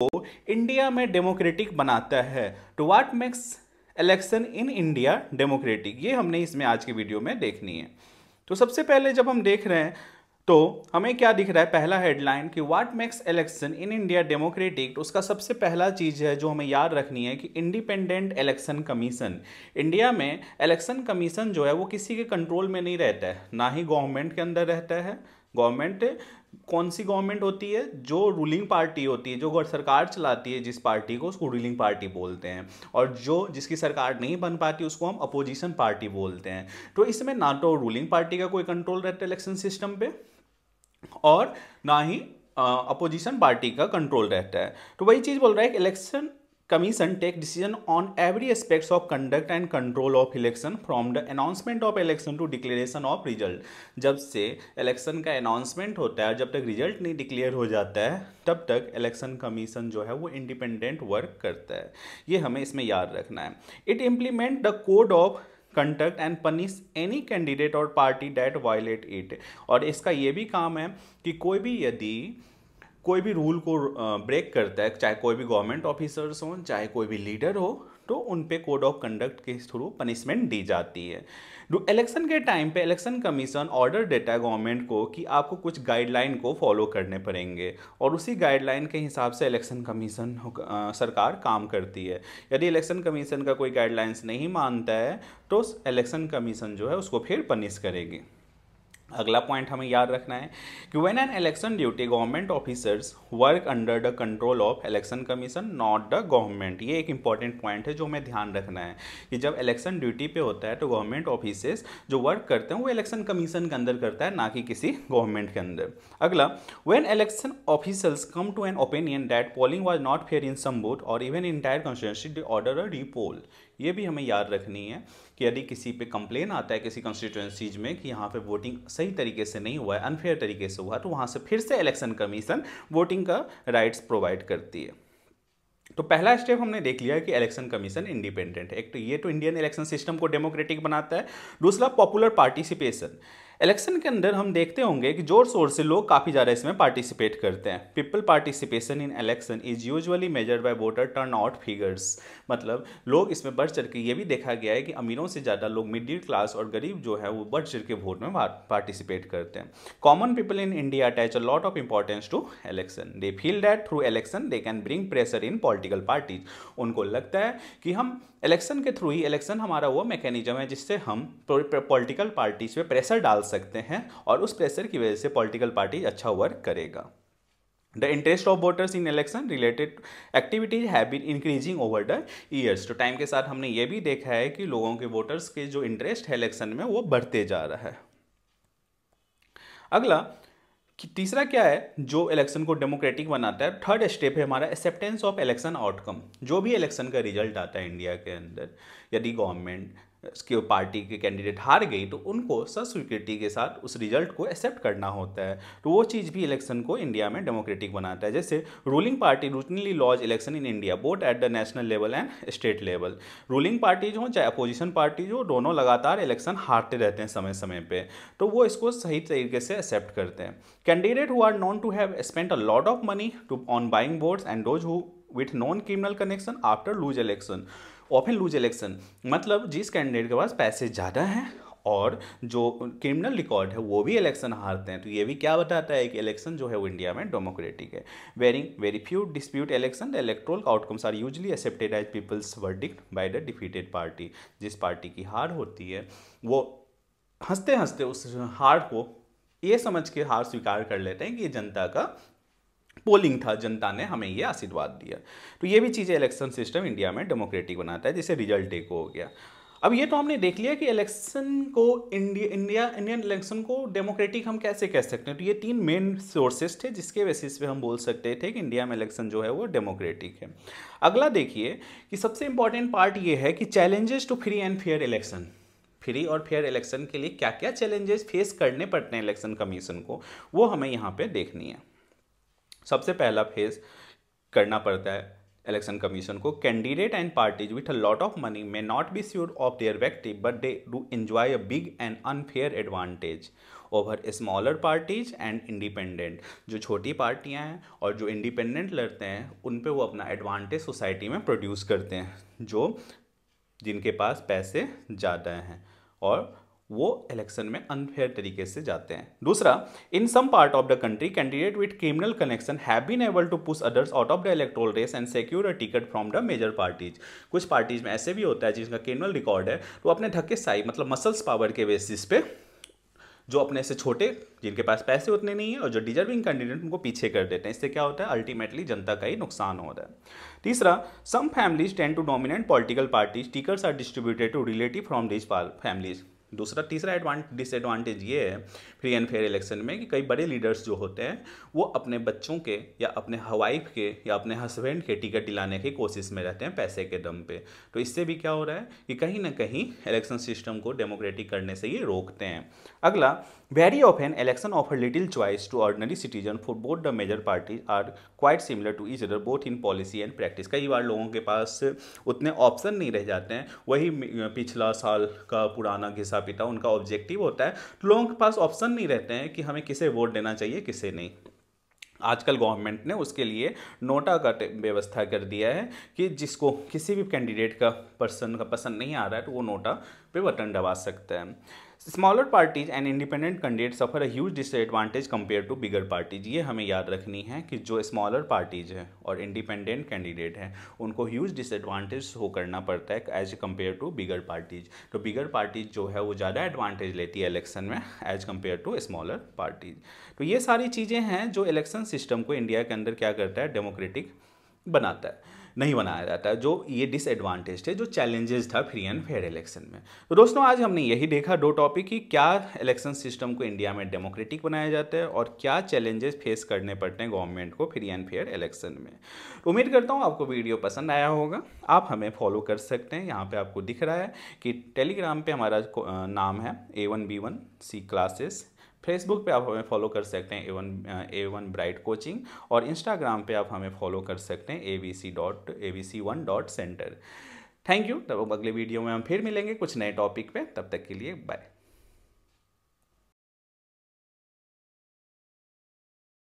India में democratic बनाता है। To what makes election in India democratic, ये हमने इसमें आज की वीडियो में देखनी है। तो सबसे पहले जब हम देख रहे हैं तो हमें क्या दिख रहा है, पहला हेडलाइन कि what makes election in India democratic. तो उसका सबसे पहला चीज़ है जो हमें याद रखनी है कि इंडिपेंडेंट इलेक्शन कमीशन। इंडिया में इलेक्शन कमीशन जो है वो किसी के कंट्रोल में नहीं रहता है, ना ही गवर्नमेंट के अंदर रहता है। गवर्नमेंट कौन सी गवर्नमेंट होती है? जो रूलिंग पार्टी होती है, जो सरकार चलाती है जिस पार्टी को, उसको रूलिंग पार्टी बोलते हैं। और जो जिसकी सरकार नहीं बन पाती उसको हम अपोजिशन पार्टी बोलते हैं। तो इसमें ना तो रूलिंग पार्टी का कोई कंट्रोल रहता है इलेक्शन सिस्टम पे, और ना ही अपोजिशन पार्टी का कंट्रोल रहता है। तो वही चीज़ बोल रहा है कि election commission take decision on every aspects of conduct and control of election from the announcement of election to declaration of result. जब से इलेक्शन का अनाउंसमेंट होता है, जब तक रिजल्ट नहीं डिक्लेयर हो जाता है, तब तक इलेक्शन कमीशन जो है वो इंडिपेंडेंट वर्क करता है। ये हमें इसमें याद रखना है। It implement the code of conduct and punish any candidate और पार्टी डेट वायलेट इट। और इसका ये भी काम है कि यदि कोई भी रूल को ब्रेक करता है, चाहे कोई भी गवर्नमेंट ऑफिसर्स हो, चाहे कोई भी लीडर हो, तो उन पे कोड ऑफ कंडक्ट के थ्रू पनिशमेंट दी जाती है। इलेक्शन के टाइम पे इलेक्शन कमीशन ऑर्डर देता है गवर्नमेंट को कि आपको कुछ गाइडलाइन को फॉलो करने पड़ेंगे, और उसी गाइडलाइन के हिसाब से इलेक्शन कमीशन सरकार काम करती है। यदि इलेक्शन कमीशन का कोई गाइडलाइंस नहीं मानता है तो इलेक्शन कमीशन जो है उसको फिर पनिश करेगी। अगला पॉइंट हमें याद रखना है कि when an election duty government officers work under the control of election commission not the government. ये एक इंपॉर्टेंट पॉइंट है जो हमें ध्यान रखना है कि जब इलेक्शन ड्यूटी पे होता है तो गवर्नमेंट ऑफिसर्स जो वर्क करते हैं वो इलेक्शन कमीशन के अंदर करता है, ना कि किसी गवर्नमेंट के अंदर। अगला, when election officers come to an opinion that polling was not fair in some booth और even entire constituency they order a repoll. ये भी हमें याद रखनी है कि यदि किसी पे कंप्लेन आता है किसी कंस्टिट्यूएंसीज में कि यहाँ पे वोटिंग सही तरीके से नहीं हुआ है, अनफेयर तरीके से हुआ है, तो वहाँ से फिर से इलेक्शन कमीशन वोटिंग का राइट्स प्रोवाइड करती है। तो पहला स्टेप हमने देख लिया कि इलेक्शन कमीशन इंडिपेंडेंट है। एक तो ये तो इंडियन इलेक्शन सिस्टम को डेमोक्रेटिक बनाता है। दूसरा, पॉपुलर पार्टिसिपेशन। इलेक्शन के अंदर हम देखते होंगे कि जोर शोर से लोग काफ़ी ज़्यादा इसमें पार्टिसिपेट करते हैं। People participation in election is usually measured by voter turn out figures. मतलब लोग इसमें बढ़ चढ़ के, ये भी देखा गया है कि अमीरों से ज़्यादा लोग मिडिल क्लास और गरीब जो है वो बढ़ चढ़ के वोट में पार्टिसिपेट करते हैं। Common people in India attach a lot of importance to election. They feel that through election they can bring pressure in political parties. उनको लगता है कि हम इलेक्शन के थ्रू ही, इलेक्शन हमारा वो मैकेनिज्म है जिससे हम पॉलिटिकल पार्टीज पे प्रेशर डाल सकते हैं, और उस प्रेशर की वजह से पॉलिटिकल पार्टी अच्छा वर्क करेगा। The interest of voters in election related activities have been increasing over the years. तो टाइम के साथ हमने ये भी देखा है कि लोगों के, वोटर्स के जो इंटरेस्ट है इलेक्शन में वो बढ़ते जा रहा है। अगला कि तीसरा क्या है जो इलेक्शन को डेमोक्रेटिक बनाता है, थर्ड स्टेप है हमारा एक्सेप्टेंस ऑफ इलेक्शन आउटकम। जो भी इलेक्शन का रिजल्ट आता है इंडिया के अंदर, यदि गवर्नमेंट की पार्टी के कैंडिडेट हार गई तो उनको सस्वीकृति के साथ उस रिजल्ट को एक्सेप्ट करना होता है। तो वो चीज़ भी इलेक्शन को इंडिया में डेमोक्रेटिक बनाता है। जैसे ruling party routinely loses election in India both at the national level and state level. Ruling party जो चाहे अपोजिशन पार्टी जो, दोनों लगातार इलेक्शन हारते रहते हैं समय समय पे, तो वो इसको सही तरीके से एक्सेप्ट करते हैं। Candidate who are known to have spent a lot of money to on buying votes and those who with non criminal connection after lose election often lose election. मतलब जिस कैंडिडेट के पास पैसे ज़्यादा हैं और जो क्रिमिनल रिकॉर्ड है वो भी इलेक्शन हारते हैं। तो ये भी क्या बताता है कि इलेक्शन जो है वो इंडिया में डेमोक्रेटिक है। Very few dispute election the electoral outcomes are usually accepted as people's verdict by the defeated party. जिस पार्टी की हार होती है वो हंसते हंसते उस हार को ये समझ के हार स्वीकार कर लेते हैं कि ये जनता का पोलिंग था, जनता ने हमें ये आशीर्वाद दिया। तो ये भी चीज़ें इलेक्शन सिस्टम इंडिया में डेमोक्रेटिक बनाता है, जैसे रिजल्ट एक हो गया। अब ये तो हमने देख लिया कि इलेक्शन को इंडियन इलेक्शन को डेमोक्रेटिक हम कैसे कह सकते हैं। तो ये तीन मेन सोर्सेस थे जिसके बेसिस पे हम बोल सकते थे कि इंडिया में इलेक्शन जो है वो डेमोक्रेटिक है। अगला देखिए कि सबसे इंपॉर्टेंट पार्ट ये है कि challenges to free and fair election. Free और फेयर इलेक्शन के लिए क्या क्या चैलेंजेस फेस करने पड़ते हैं इलेक्शन कमीशन को, वो हमें यहाँ पे देखनी है। सबसे पहला फेस करना पड़ता है इलेक्शन कमीशन को, candidate and parties with a lot of money may not be sure of their व्यक्ति but they do enjoy a big and unfair advantage. Over smaller parties and independent. जो छोटी पार्टियां हैं और जो इंडिपेंडेंट लड़ते हैं उन पे वो अपना एडवांटेज सोसाइटी में प्रोड्यूस करते हैं, जो जिनके पास पैसे ज़्यादा हैं और वो इलेक्शन में अनफेयर तरीके से जाते हैं। दूसरा, in some part of the country candidate with criminal connection have been able to push others out of the electoral race and secure a ticket from the major parties. कुछ parties में ऐसे भी होता है जिसका क्रिमिनल रिकॉर्ड है, तो अपने धक्केशाही मतलब मसल्स पावर के बेसिस पे जो अपने से छोटे, जिनके पास पैसे उतने नहीं है और जो डिजर्विंग कैंडिडेट उनको पीछे कर देते हैं। इससे क्या होता है, अल्टीमेटली जनता का ही नुकसान होता है। तीसरा, some families tend to dominate political parties, tickets are distributed to relative from this families. तीसरा डिसएडवांटेज ये है फ्री एंड फेयर इलेक्शन में कि कई बड़े लीडर्स जो होते हैं वो अपने बच्चों के या अपने वाइफ के या अपने हस्बैंड के टिकट दिलाने की कोशिश में रहते हैं पैसे के दम पे। तो इससे भी क्या हो रहा है कि कहीं ना कहीं इलेक्शन सिस्टम को डेमोक्रेटिक करने से ये रोकते हैं। अगला, very often election offer little choice to ordinary citizen for both the major parties are quite similar to each other both in policy and practice. कई बार लोगों के पास उतने ऑप्शन नहीं रह जाते हैं, वही पिछला साल का पुराना घिसा पिटा उनका ऑब्जेक्टिव होता है, तो लोगों के पास ऑप्शन नहीं रहते हैं कि हमें किसे वोट देना चाहिए किसे नहीं। आजकल गवर्नमेंट ने उसके लिए नोटा का व्यवस्था कर दिया है कि जिसको किसी भी कैंडिडेट का पर्सन का पसंद नहीं आ रहा है तो वो नोटा पे बटन दबा सकता है। Smaller parties and independent candidate suffer a huge disadvantage compare to bigger parties. ये हमें याद रखनी है कि जो स्मॉलर पार्टीज हैं और इंडिपेंडेंट कैंडिडेट हैं उनको ह्यूज डिसएडवांटेज हो करना पड़ता है as compare to bigger parties. तो बिगर पार्टीज जो है वो ज़्यादा एडवांटेज लेती है इलेक्शन में as compare to smaller parties. तो ये सारी चीज़ें हैं जो इलेक्शन सिस्टम को इंडिया के अंदर क्या करता है, डेमोक्रेटिक बनाता है, नहीं बनाया जाता है। जो ये डिसएडवांटेज थे, जो चैलेंजेस था फ्री एंड फेयर इलेक्शन में। तो दोस्तों आज हमने यही देखा दो टॉपिक कि क्या इलेक्शन सिस्टम को इंडिया में डेमोक्रेटिक बनाया जाता है और क्या चैलेंजेस फेस करने पड़ते हैं गवर्नमेंट को फ्री एंड फेयर इलेक्शन में। तो उम्मीद करता हूँ आपको वीडियो पसंद आया होगा। आप हमें फॉलो कर सकते हैं, यहाँ पर आपको दिख रहा है कि टेलीग्राम पर हमारा नाम है A1B1C क्लासेस। फेसबुक पे आप हमें फॉलो कर सकते हैं A1 ब्राइट कोचिंग और इंस्टाग्राम पे आप हमें फॉलो कर सकते हैं abc1.center। Thank you. तब अगले वीडियो में हम फिर मिलेंगे कुछ नए टॉपिक पे, तब तक के लिए बाय।